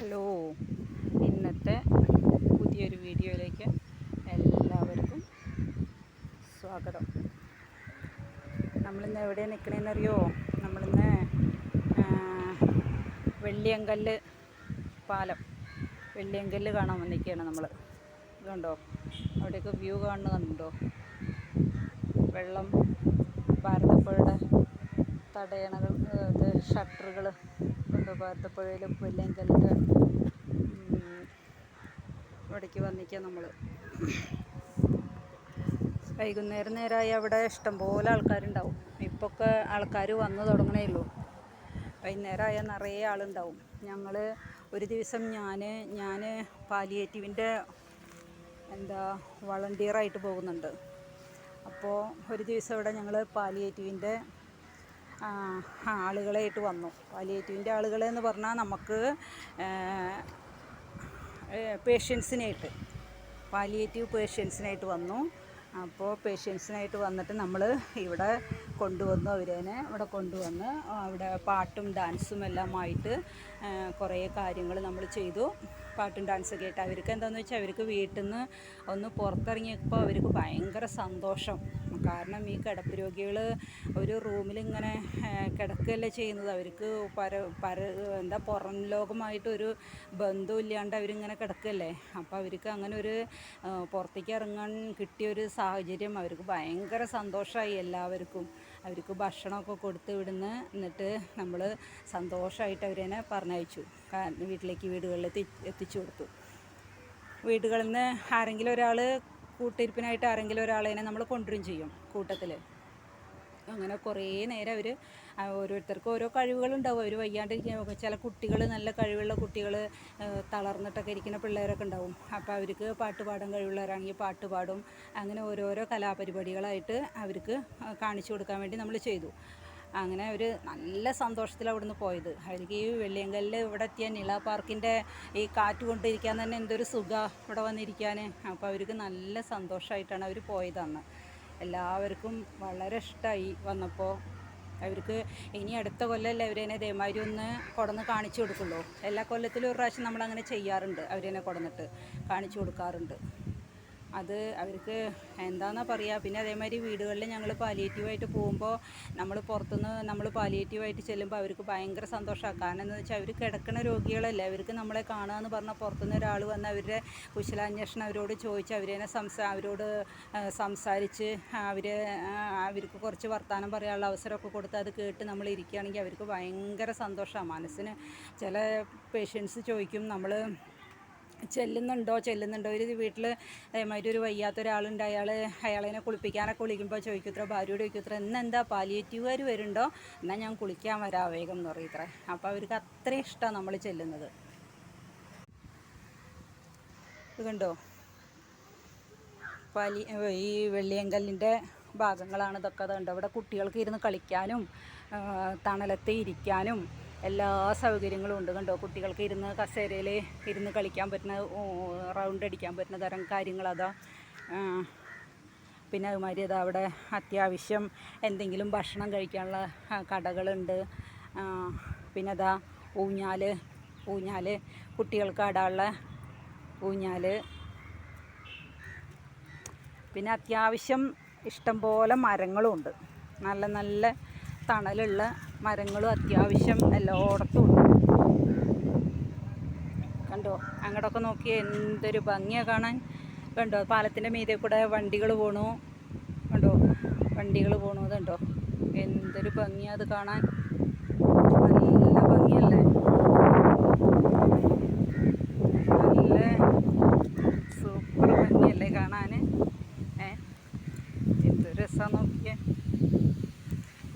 Hello, ഇന്നത്തെ പുതിയൊരു വീഡിയോയിലേക്ക് എല്ലാവർക്കും സ്വാഗതം. നമ്മളിന്ന് എവിടെ നിൽക്കണമെന്നറിയോ? നമ്മളിന്ന് വെള്ളിയങ്കല്ല് പാലം, വെള്ളിയങ്കല്ല് കാണാൻ വന്നിരിക്കുകയാണ് നമ്മൾ. ഇതുണ്ടോ, അവിടെയൊക്കെ വ്യൂ കാണുന്നുണ്ടോ? വെള്ളം, ഭാരതപ്പുഴയുടെ തടയണകൾ, ഷട്ടറുകൾ ഉണ്ട്. ഭാരതപ്പുഴയിലും വെള്ളിയങ്കല്ലിൻ്റെ ഇവിടേക്ക് വന്നിരിക്കുക നമ്മൾ. നേരമായി അവിടെ ഇഷ്ടംപോലെ ആൾക്കാരുണ്ടാവും. ഇപ്പൊക്കെ ആൾക്കാർ വന്നു തുടങ്ങണേ ഉള്ളൂ. വൈകുന്നേരമായാൽ നിറയെ ആളുണ്ടാവും. ഞങ്ങൾ ഒരു ദിവസം ഞാൻ പാലിയേറ്റീവിൻ്റെ വളണ്ടിയറായിട്ട് പോകുന്നുണ്ട്. അപ്പോൾ ഒരു ദിവസം ഇവിടെ ഞങ്ങൾ പാലിയേറ്റീവിൻ്റെ ആളുകളായിട്ട് വന്നു. പാലിയേറ്റീവിൻ്റെ ആളുകളെന്ന് പറഞ്ഞാൽ നമുക്ക് പാലിയേറ്റീവ് പേഷ്യൻസിനായിട്ട് വന്നു. അപ്പോൾ പേഷ്യൻസിനായിട്ട് വന്നിട്ട് നമ്മൾ ഇവിടെ കൊണ്ടുവന്നു. ഇവിടെ കൊണ്ടുവന്ന് അവിടെ പാട്ടും ഡാൻസും എല്ലാമായിട്ട് കുറേ കാര്യങ്ങൾ നമ്മൾ ചെയ്തു. പാട്ടും ഡാൻസൊക്കെ ആയിട്ട് അവർക്ക് എന്താണെന്ന് വെച്ചാൽ അവർക്ക് വീട്ടിൽ നിന്ന് ഒന്ന് പുറത്തിറങ്ങിയപ്പോൾ അവർക്ക് ഭയങ്കര സന്തോഷം. കാരണം ഈ കിടപ്പ് രോഗികൾ ഒരു റൂമിലിങ്ങനെ കിടക്കുകയല്ലേ ചെയ്യുന്നത്. അവർക്ക് പുറം ലോകമായിട്ടൊരു ബന്ധമില്ലാണ്ട് അവരിങ്ങനെ കിടക്കുകയല്ലേ. അപ്പോൾ അവർക്ക് അങ്ങനെ ഒരു പുറത്തേക്ക് ഇറങ്ങാൻ കിട്ടിയൊരു സാഹചര്യം അവർക്ക് ഭയങ്കര സന്തോഷമായി. എല്ലാവർക്കും അവർക്ക് ഭക്ഷണമൊക്കെ കൊടുത്ത് വിടുന്ന്. എന്നിട്ട് നമ്മൾ സന്തോഷമായിട്ട് അവരെ പറഞ്ഞയച്ചു. വീടുകളിൽ എത്തിച്ചു കൊടുത്തു. വീടുകളിൽ നിന്ന് ആരെങ്കിലും ഒരാൾ കൂട്ടിരിപ്പിനായിട്ട് ആരെങ്കിലും ഒരാളെ നമ്മൾ കൊണ്ടുവരും ചെയ്യും കൂട്ടത്തിൽ. അങ്ങനെ കുറേ നേരം അവർ ഓരോരുത്തർക്കും ഓരോ കഴിവുകളുണ്ടാവും. അവർ വയ്യാണ്ടിരിക്കുക, ചില കുട്ടികൾ നല്ല കഴിവുള്ള കുട്ടികൾ, തളർന്നിട്ടൊക്കെ ഇരിക്കുന്ന പിള്ളേരൊക്കെ ഉണ്ടാവും. അപ്പോൾ അവർക്ക് പാട്ട് പാടാൻ കഴിവുള്ളവരാണെങ്കിൽ പാട്ട് പാടും. അങ്ങനെ ഓരോരോ കലാപരിപാടികളായിട്ട് അവർക്ക് കാണിച്ചു കൊടുക്കാൻ വേണ്ടി നമ്മൾ ചെയ്തു. അങ്ങനെ അവർ നല്ല സന്തോഷത്തിൽ അവിടുന്ന് പോയത്. അവർക്ക് ഈ വെള്ളിയങ്കല്ല് ഇവിടെ എത്തിയ നിള പാർക്കിൻ്റെ ഈ കാറ്റ് കൊണ്ടിരിക്കാൻ തന്നെ എന്തൊരു സുഖമാണ് ഇവിടെ വന്നിരിക്കാൻ. അപ്പോൾ അവർക്ക് നല്ല സന്തോഷമായിട്ടാണ് അവർ പോയതന്ന്. എല്ലാവർക്കും വളരെ ഇഷ്ടമായി വന്നപ്പോൾ. അവർക്ക് ഇനി അടുത്ത കൊല്ലമല്ലേ അവരതിനെ ഇതേമാതിരി ഒന്ന് കൊടന്ന് കാണിച്ചു കൊടുക്കുള്ളൂ. എല്ലാ കൊല്ലത്തിലും ഒരു പ്രാവശ്യം നമ്മളങ്ങനെ ചെയ്യാറുണ്ട്. അവരതിനെ കൊടന്നിട്ട് കാണിച്ചു കൊടുക്കാറുണ്ട്. അത് അവർക്ക് എന്താണെന്നാ പറയുക. പിന്നെ അതേമാതിരി വീടുകളിൽ ഞങ്ങൾ പാലിയേറ്റീവായിട്ട് പോകുമ്പോൾ നമ്മൾ പാലിയേറ്റീവായിട്ട് ചെല്ലുമ്പോൾ അവർക്ക് ഭയങ്കര സന്തോഷമാണ്. കാരണം എന്താണെന്ന് വെച്ചാൽ അവർ കിടക്കുന്ന രോഗികളല്ലേ. അവർക്ക് നമ്മളെ കാണുക എന്ന് പറഞ്ഞാൽ പുറത്തുനിന്ന് ഒരാൾ വന്ന് അവരുടെ കുശലാന്വേഷണം അവരോട് ചോദിച്ച് അവരോട് സംസാരിച്ച് അവർക്ക് കുറച്ച് വർത്തമാനം പറയാനുള്ള അവസരമൊക്കെ കൊടുത്ത് അത് കേട്ട് നമ്മൾ ഇരിക്കുകയാണെങ്കിൽ അവർക്ക് ഭയങ്കര സന്തോഷമാണ് മനസ്സിന്. ചില പേഷ്യൻസ് ചോദിക്കും, നമ്മൾ ചെല്ലുന്നുണ്ടോ ഒരു വീട്ടിൽ അതേമാതിരി ഒരു വയ്യാത്ത ഒരാളുണ്ട്. അയാളെ കുളിപ്പിക്കാനൊക്കെ വിളിക്കുമ്പോൾ ചോദിക്കുത്ര, ഭാര്യയോട് ചോദിക്കുത്ര, ഇന്നെന്താ പാലിയേറ്റീവുകാർ വരുന്നുണ്ടോ, എന്നാൽ ഞാൻ കുളിക്കാൻ വരാം വേഗം എന്ന് പറയത്രേ. അപ്പോൾ അവർക്ക് അത്രയും ഇഷ്ടമാണ് നമ്മൾ ചെല്ലുന്നത്. ഇത് കണ്ടോ, ഈ വെള്ളിയങ്കല്ലിൻ്റെ ഭാഗങ്ങളാണ് ഇതൊക്കെ. അതുണ്ട് അവിടെ കുട്ടികൾക്ക് ഇരുന്ന് കളിക്കാനും തണലത്ത് ഇരിക്കാനും എല്ലാ സൗകര്യങ്ങളും ഉണ്ട്. കണ്ടോ, കുട്ടികൾക്ക് ഇരുന്ന് കസേരയിൽ ഇരുന്ന് കളിക്കാൻ പറ്റുന്ന, റൗണ്ട് അടിക്കാൻ പറ്റുന്ന തരം കാര്യങ്ങൾ അതാ. പിന്നെ അതുമാതിരി അതാ അവിടെ അത്യാവശ്യം എന്തെങ്കിലും ഭക്ഷണം കഴിക്കാനുള്ള കടകളുണ്ട്. പിന്നെ അതാ ഊഞ്ഞാൽ കുട്ടികൾക്ക് ആടാനുള്ള ഊഞ്ഞാൽ. പിന്നെ അത്യാവശ്യം ഇഷ്ടംപോലെ മരങ്ങളും ഉണ്ട്. നല്ല നല്ല തണലുള്ള മരങ്ങളും അത്യാവശ്യം എല്ലായിടത്തും ഉണ്ട്. കണ്ടോ, അങ്ങോട്ടൊക്കെ നോക്കിയാൽ എന്തൊരു ഭംഗിയാണ് കാണാൻ. കണ്ടോ, പാലത്തിൻ്റെ മീതെ കൂടെ വണ്ടികൾ പോണു. കണ്ടോ, വണ്ടികൾ പോണു. കണ്ടോ, എന്തൊരു ഭംഗിയാണ് അത് കാണാൻ. നല്ല ഭംഗിയല്ലേ, നല്ല സൂപ്പർ ഭംഗിയല്ലേ കാണാൻ. എന്തൊരു രസമാണ് നോക്കിയേ.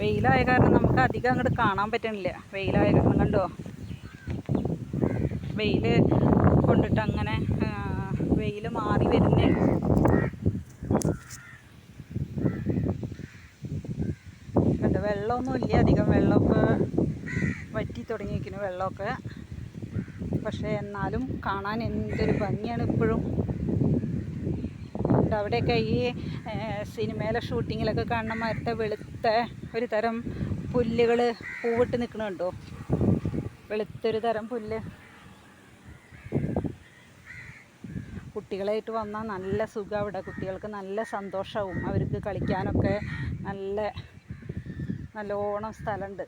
വെയിലായ കാരണം നമുക്ക് അധികം അങ്ങോട്ട് കാണാൻ പറ്റണില്ല. വെയിലായ കാരണം കണ്ടോ, വെയിൽ കൊണ്ടിട്ട് അങ്ങനെ വെയിൽ മാറി വരുന്നേ. കണ്ടോ, വെള്ളമൊന്നുമില്ല അധികം. വെള്ളമൊക്കെ വറ്റി തുടങ്ങിയിരിക്കുന്നു വെള്ളമൊക്കെ. പക്ഷേ എന്നാലും കാണാൻ എന്തൊരു ഭംഗിയാണ് ഇപ്പോഴും. അവിടെയൊക്കെ ഈ സിനിമയിലെ ഷൂട്ടിങ്ങിലൊക്കെ കാണുന്ന മരത്തെ വെളുത്ത ഒരു തരം പുല്ലുകൾ പൂവിട്ട് നിൽക്കണുണ്ടോ, വെളുത്തൊരു തരം പുല്ല്. കുട്ടികളായിട്ട് വന്നാൽ നല്ല സുഖം. അവിടെ കുട്ടികൾക്ക് നല്ല സന്തോഷമാവും. അവർക്ക് കളിക്കാനൊക്കെ നല്ലോണം സ്ഥലമുണ്ട്.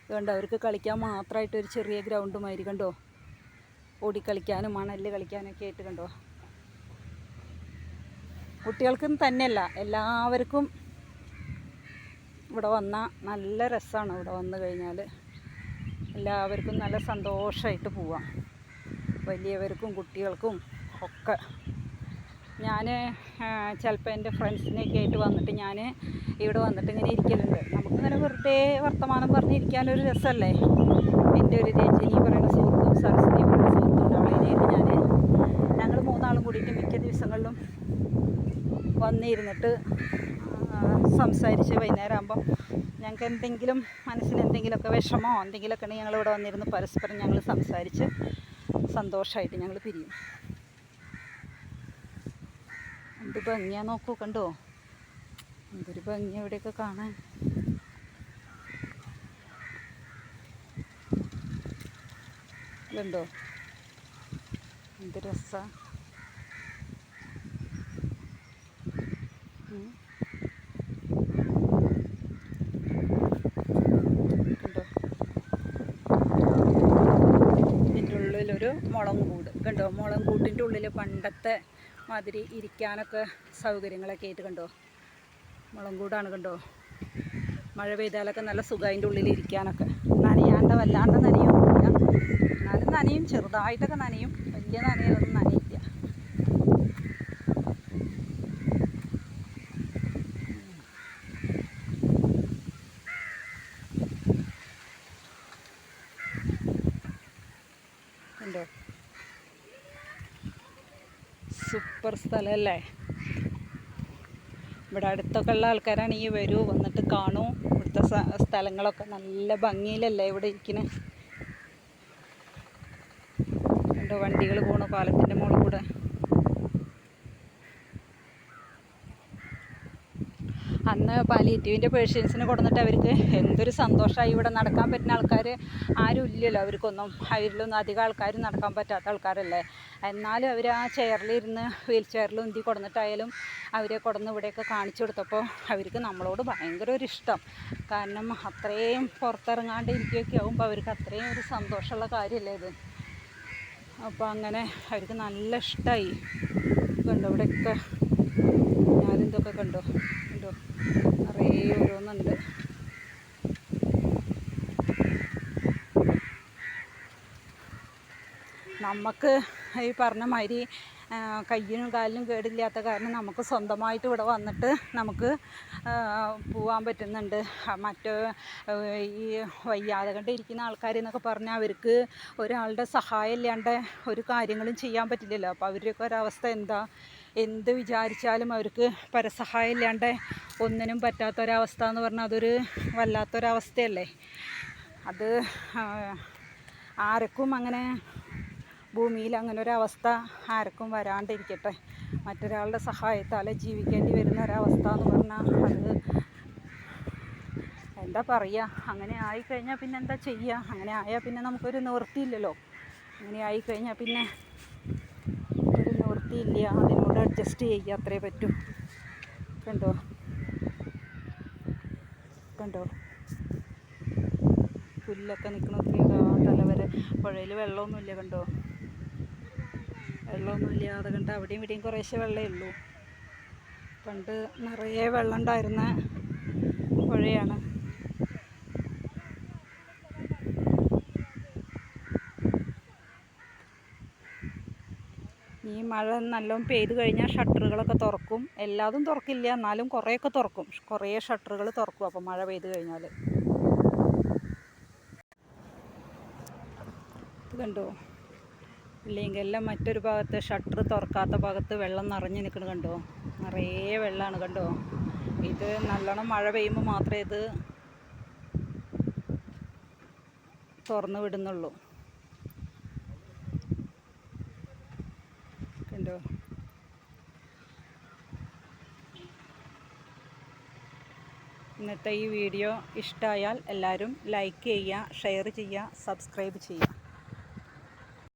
അതുകൊണ്ട് അവർക്ക് കളിക്കാൻ മാത്രമായിട്ട് ഒരു ചെറിയ ഗ്രൗണ്ട് മാതിരി കണ്ടോ, ഓടിക്കളിക്കാനും മണലിൽ കളിക്കാനൊക്കെ ആയിട്ട് കണ്ടോ. കുട്ടികൾക്കും തന്നെയല്ല എല്ലാവർക്കും ഇവിടെ വന്നാൽ നല്ല രസമാണ്. ഇവിടെ വന്നു കഴിഞ്ഞാൽ എല്ലാവർക്കും നല്ല സന്തോഷമായിട്ട് പോവാം, വലിയവർക്കും കുട്ടികൾക്കും ഒക്കെ. ഞാൻ ചിലപ്പോൾ എൻ്റെ ഫ്രണ്ട്സിനെയൊക്കെ ആയിട്ട് വന്നിട്ട് ഞാൻ ഇവിടെ വന്നിട്ട് ഇങ്ങനെ ഇരിക്കലുണ്ട്. നമുക്കിങ്ങനെ വെറുതെ വർത്തമാനം പറഞ്ഞിരിക്കാനൊരു രസമല്ലേ. എൻ്റെ ഒരു രജനി പറയുന്ന സുഹൃത്തും സരസ്വതി പറയുന്ന സുഹൃത്തും അവളേനായിട്ട് ഞങ്ങൾ മൂന്നാളും കൂടിയിട്ട് മിക്ക ദിവസങ്ങളിലും വന്നിരുന്നിട്ട് സംസാരിച്ച് വൈകുന്നേരം ആകുമ്പം ഞങ്ങൾക്ക് എന്തെങ്കിലും മനസ്സിന് എന്തെങ്കിലുമൊക്കെ വിഷമോ എന്തെങ്കിലുമൊക്കെ ഉണ്ടെങ്കിൽ ഞങ്ങളിവിടെ വന്നിരുന്ന് പരസ്പരം ഞങ്ങൾ സംസാരിച്ച് സന്തോഷമായിട്ട് ഞങ്ങൾ പിരിയും. എന്ത് ഭംഗിയാ നോക്കൂ, കണ്ടോ എന്തൊരു ഭംഗി ഇവിടെയൊക്കെ കാണാൻ. ഇതുണ്ടോ എന്ത് രസാ. കണ്ടോ ഇതിൻ്റെ ഉള്ളിലൊരു മുളം കൂട് കണ്ടോ. മുളം കൂട്ടിൻ്റെ ഉള്ളിൽ പണ്ടത്തെ മാതിരി ഇരിക്കാനൊക്കെ സൗകര്യങ്ങളൊക്കെ ആയിട്ട് കണ്ടോ. മുളം കൂടാണ് കണ്ടോ. മഴ പെയ്താലൊക്കെ നല്ല സുഖം അതിൻ്റെ ഉള്ളിൽ ഇരിക്കാനൊക്കെ. നനയാണ്ട് വല്ലാണ്ട് നനയൊന്നുമില്ല, എന്നാലും നനയും, ചെറുതായിട്ടൊക്കെ നനയും, വലിയ നനയൊന്നും നനയില്ല. കണ്ടോ സൂപ്പർ സ്ഥലമല്ലേ. ഇവിടെ അടുത്തൊക്കെ ഉള്ള ആൾക്കാരാണെങ്കിൽ വരൂ, വന്നിട്ട് കാണൂ. ഇവിടുത്തെ സ്ഥലങ്ങളൊക്കെ നല്ല ഭംഗിയിലല്ലേ ഇവിടെ ഇരിക്കുന്നത്. കണ്ടോ വണ്ടികൾ പോണു പാലത്തിൻ്റെ മുകളിൽ കൂടെ. അന്ന് പാലിയേറ്റീവിൻ്റെ പേഷ്യൻസിനെ കൊടുത്തിട്ട് അവർക്ക് എന്തൊരു സന്തോഷമായി. ഇവിടെ നടക്കാൻ പറ്റുന്ന ആൾക്കാർ ആരും ഇല്ലല്ലോ അവർക്കൊന്നും. അവരിലൊന്നും അധികം ആൾക്കാരും നടക്കാൻ പറ്റാത്ത ആൾക്കാരല്ലേ. എന്നാലും അവർ ആ ചെയറിലിരുന്ന് വീൽ ചെയറിൽ ഉന്തി കൊടുത്തിട്ടായാലും അവരെ കൊടുന്ന് ഇവിടെയൊക്കെ കാണിച്ചു കൊടുത്തപ്പോൾ അവർക്ക് നമ്മളോട് ഭയങ്കര ഒരു ഇഷ്ടം. കാരണം അത്രയും പുറത്തിറങ്ങാണ്ട് ഇരിക്കുകയൊക്കെ ആകുമ്പോൾ അവർക്ക് അത്രയും ഒരു സന്തോഷമുള്ള കാര്യമല്ലേ ഇത്. അപ്പോൾ അങ്ങനെ അവർക്ക് നല്ല ഇഷ്ടമായി. കണ്ടോ ഇവിടെയൊക്കെ ഞാനിതൊക്കെ കണ്ടോ കണ്ടോ നിറയെ ഓരോന്നുണ്ട്. നമുക്ക് ഈ പറഞ്ഞ മാതിരി കയ്യിനും കാലിനും കേടില്ലാത്ത കാരണം നമുക്ക് സ്വന്തമായിട്ട് ഇവിടെ വന്നിട്ട് നമുക്ക് പോകാൻ പറ്റുന്നുണ്ട്. മറ്റ് ഈ വയ്യാതെ കണ്ട് ഇരിക്കുന്ന ആൾക്കാരെന്നൊക്കെ പറഞ്ഞാൽ അവർക്ക് ഒരാളുടെ സഹായം ഇല്ലാണ്ട് ഒരു കാര്യങ്ങളും ചെയ്യാൻ പറ്റില്ലല്ലോ. അപ്പോൾ അവരുടെയൊക്കെ ഒരവസ്ഥ എന്താ, എന്ത് വിചാരിച്ചാലും അവർക്ക് പരസഹായം ഇല്ലാണ്ട് ഒന്നിനും പറ്റാത്തൊരവസ്ഥ എന്ന് പറഞ്ഞാൽ അതൊരു വല്ലാത്തൊരവസ്ഥയല്ലേ. അത് ആർക്കും അങ്ങനെ ഭൂമിയിൽ അങ്ങനെ ഒരവസ്ഥ ആർക്കും വരാണ്ടിരിക്കട്ടെ. മറ്റൊരാളുടെ സഹായത്താൽ ജീവിക്കേണ്ടി വരുന്ന ഒരവസ്ഥ എന്ന് പറഞ്ഞാൽ അത് എന്താ പറയുക. അങ്ങനെ ആയിക്കഴിഞ്ഞാൽ പിന്നെ എന്താ ചെയ്യുക. അങ്ങനെ ആയാൽ പിന്നെ നമുക്കൊരു നിവൃത്തിയില്ലല്ലോ. അങ്ങനെ ആയിക്കഴിഞ്ഞാൽ പിന്നെ ഒരു നിവൃത്തിയില്ല, അതിനോട് അഡ്ജസ്റ്റ് ചെയ്യുക, അത്രേ പറ്റൂ. കണ്ടോ കണ്ടോ പുല്ലൊക്കെ നിൽക്കണൊക്കെ തലവരെ. പുഴയിൽ വെള്ളമൊന്നുമില്ല കണ്ടോ, വെള്ളമൊന്നുമില്ലാതെ കണ്ട് അവിടെയും ഇവിടെയും കുറേശ്ശെ വെള്ളമേ ഉള്ളൂ. പണ്ട് നിറയെ വെള്ളം ഉണ്ടായിരുന്ന പുഴയാണ്. ഈ മഴ നല്ലോണം പെയ്ത് കഴിഞ്ഞാൽ ഷട്ടറുകളൊക്കെ തുറക്കും. എല്ലാതും തുറക്കില്ല, എന്നാലും കുറേയൊക്കെ തുറക്കും. കുറേ ഷട്ടറുകൾ തുറക്കും അപ്പോൾ മഴ പെയ്ത് കഴിഞ്ഞാൽ. ഇത് കണ്ടോ ഇല്ലെങ്കിലെല്ലാം മറ്റൊരു ഭാഗത്ത് ഷട്ടർ തുറക്കാത്ത ഭാഗത്ത് വെള്ളം നിറഞ്ഞ് നിൽക്കുന്നത് കണ്ടോ. നിറയെ വെള്ളമാണ് കണ്ടോ. ഇത് നല്ലോണം മഴ പെയ്യുമ്പോൾ മാത്രമേ ഇത് തുറന്ന് വിടുന്നുള്ളൂ. കണ്ടോ ഇന്നത്തെ ഈ വീഡിയോ ഇഷ്ടമായാൽ എല്ലാവരും ലൈക്ക് ചെയ്യുക, ഷെയർ ചെയ്യുക, സബ്സ്ക്രൈബ് ചെയ്യുക.